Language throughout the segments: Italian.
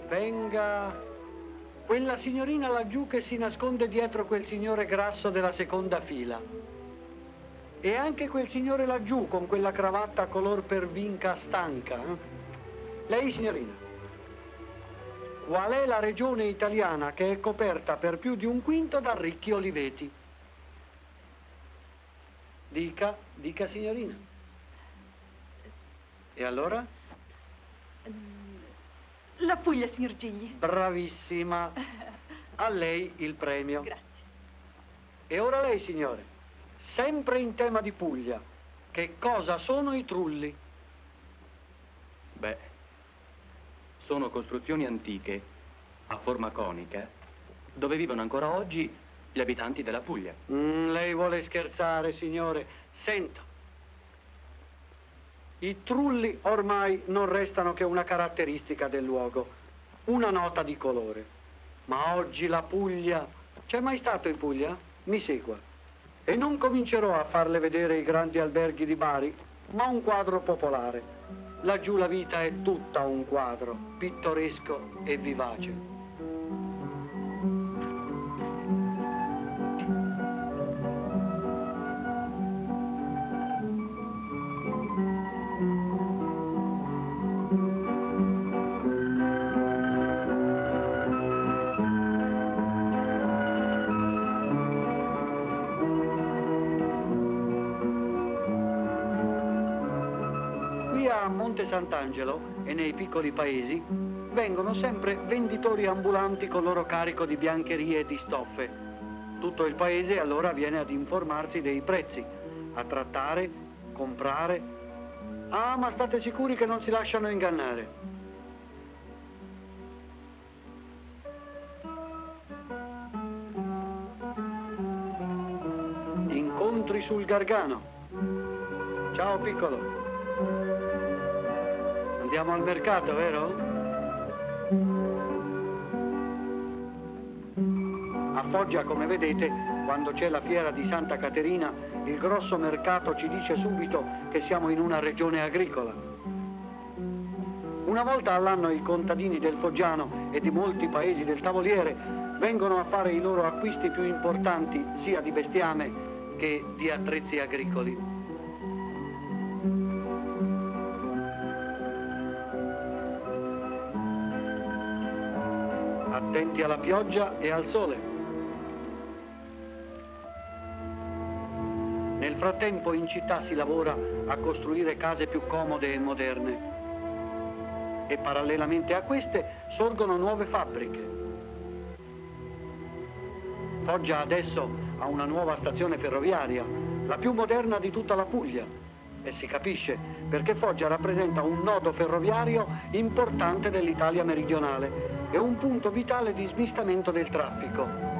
Venga. Quella signorina laggiù che si nasconde dietro quel signore grasso della seconda fila. E anche quel signore laggiù con quella cravatta color pervinca stanca. Lei, signorina. Qual è la regione italiana che è coperta per più di un quinto da ricchi oliveti? Dica, signorina. E allora? La Puglia, signor Gigli. Bravissima. A lei il premio. Grazie. E ora lei, signore, sempre in tema di Puglia, che cosa sono i trulli? Beh, sono costruzioni antiche, a forma conica, dove vivono ancora oggi gli abitanti della Puglia. Lei vuole scherzare, signore. Senta. I trulli ormai non restano che una caratteristica del luogo, una nota di colore. Ma oggi la Puglia... C'è mai stato in Puglia? Mi segua. E non comincerò a farle vedere i grandi alberghi di Bari, ma un quadro popolare. Laggiù la vita è tutta un quadro, pittoresco e vivace. Sant'Angelo e nei piccoli paesi vengono sempre venditori ambulanti con loro carico di biancherie e di stoffe. Tutto il paese allora viene ad informarsi dei prezzi, a trattare, comprare. Ah, ma state sicuri che non si lasciano ingannare. Incontri sul Gargano. Ciao piccolo. Andiamo al mercato, vero? A Foggia, come vedete, quando c'è la fiera di Santa Caterina, il grosso mercato ci dice subito che siamo in una regione agricola. Una volta all'anno i contadini del Foggiano e di molti paesi del Tavoliere vengono a fare i loro acquisti più importanti, sia di bestiame che di attrezzi agricoli. Attenti alla pioggia e al sole. Nel frattempo in città si lavora a costruire case più comode e moderne. E parallelamente a queste sorgono nuove fabbriche. Foggia adesso ha una nuova stazione ferroviaria, la più moderna di tutta la Puglia. E si capisce perché Foggia rappresenta un nodo ferroviario importante dell'Italia meridionale e un punto vitale di smistamento del traffico.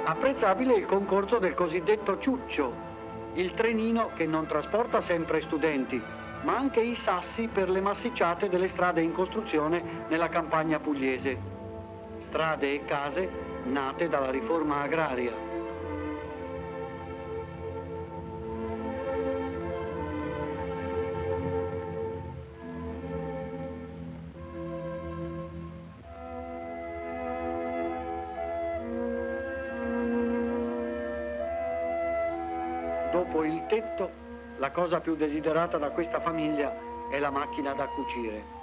Apprezzabile il concorso del cosiddetto Ciuccio, il trenino che non trasporta sempre studenti, ma anche i sassi per le massicciate delle strade in costruzione nella campagna pugliese. Strade e case nate dalla riforma agraria. Dopo il tetto, la cosa più desiderata da questa famiglia è la macchina da cucire.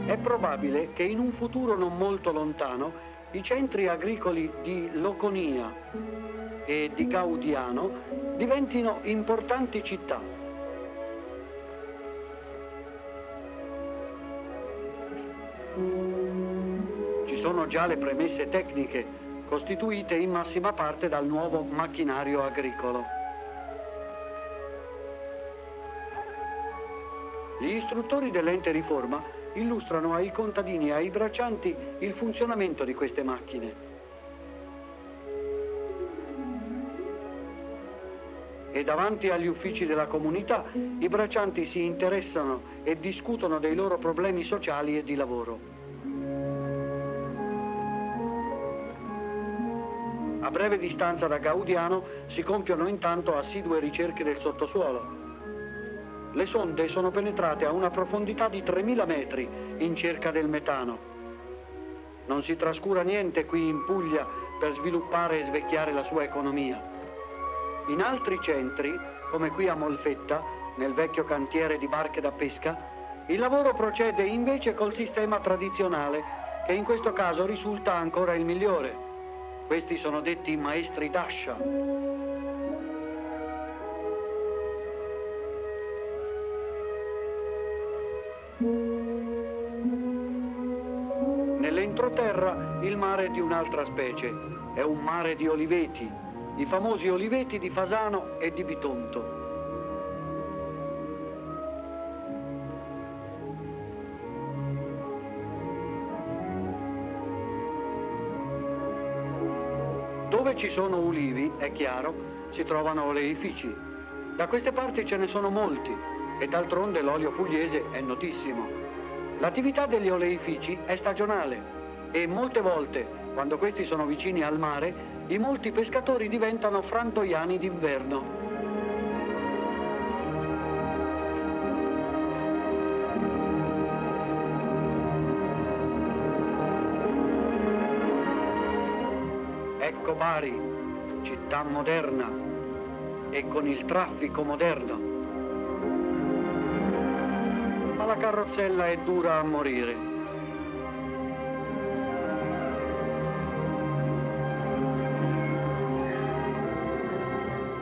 È probabile che in un futuro non molto lontano i centri agricoli di Loconia e di Gaudiano diventino importanti città. Ci sono già le premesse tecniche, costituite in massima parte dal nuovo macchinario agricolo. Gli istruttori dell'ente riforma illustrano ai contadini e ai braccianti il funzionamento di queste macchine. e davanti agli uffici della comunità i braccianti si interessano e discutono dei loro problemi sociali e di lavoro. A breve distanza da Gaudiano si compiono intanto assidue ricerche del sottosuolo. Le sonde sono penetrate a una profondità di 3000 metri in cerca del metano. Non si trascura niente qui in Puglia per sviluppare e svecchiare la sua economia. In altri centri, come qui a Molfetta, nel vecchio cantiere di barche da pesca, il lavoro procede invece col sistema tradizionale, che in questo caso risulta ancora il migliore. Questi sono detti maestri d'ascia. Nell'entroterra il mare è di un'altra specie, è un mare di oliveti, i famosi oliveti di Fasano e di Bitonto. Dove ci sono ulivi, è chiaro, si trovano oleifici. Da queste parti ce ne sono molti e d'altronde l'olio pugliese è notissimo. L'attività degli oleifici è stagionale e molte volte, quando questi sono vicini al mare, i molti pescatori diventano frantoiani d'inverno. Ecco Bari, città moderna e con il traffico moderno. Ma la carrozzella è dura a morire.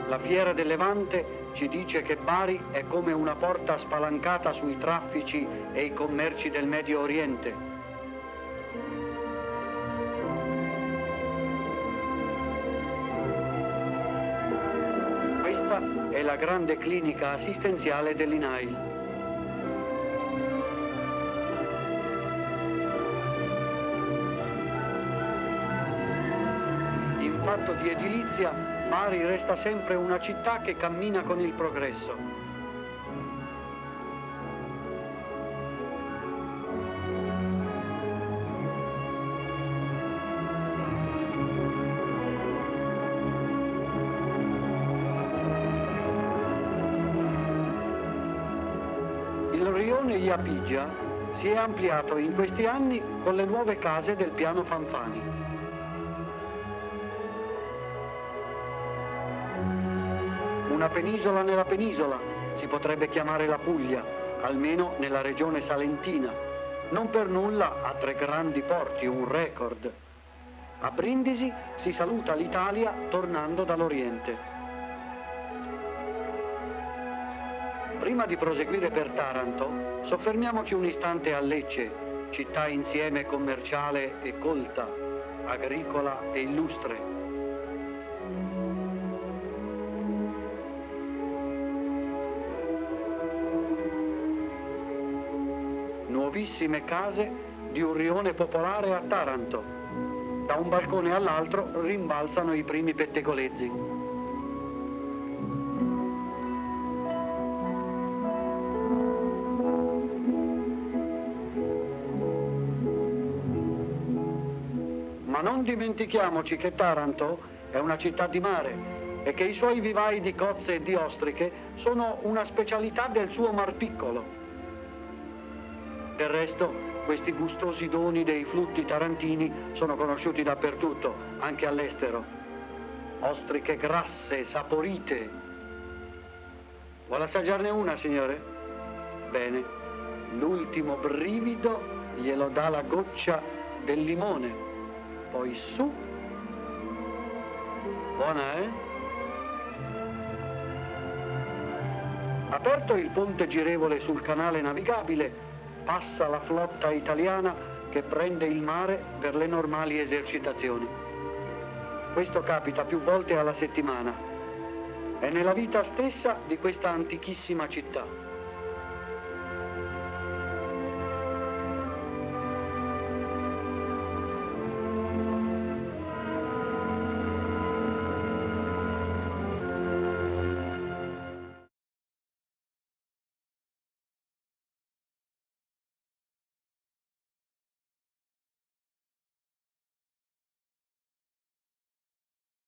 La Fiera del Levante ci dice che Bari è come una porta spalancata sui traffici e i commerci del Medio Oriente. Questa è la grande clinica assistenziale dell'INAIL. In fatto di edilizia, Bari resta sempre una città che cammina con il progresso. Il rione Iapigia si è ampliato in questi anni con le nuove case del piano Fanfani. Una penisola nella penisola, si potrebbe chiamare la Puglia, almeno nella regione salentina. Non per nulla ha 3 grandi porti, un record. A Brindisi si saluta l'Italia tornando dall'Oriente. Prima di proseguire per Taranto, soffermiamoci un istante a Lecce, città insieme commerciale e colta, agricola e illustre. Nuovissime case di un rione popolare a Taranto. Da un balcone all'altro rimbalzano i primi pettegolezzi. Ma non dimentichiamoci che Taranto è una città di mare e che i suoi vivai di cozze e di ostriche sono una specialità del suo Mar Piccolo. Del resto, questi gustosi doni dei flutti tarantini sono conosciuti dappertutto, anche all'estero. Ostriche grasse, saporite. Vuole assaggiarne una, signore? Bene, l'ultimo brivido glielo dà la goccia del limone. Poi su. Buona, eh? Aperto il ponte girevole sul canale navigabile, passa la flotta italiana che prende il mare per le normali esercitazioni. Questo capita più volte alla settimana. È nella vita stessa di questa antichissima città.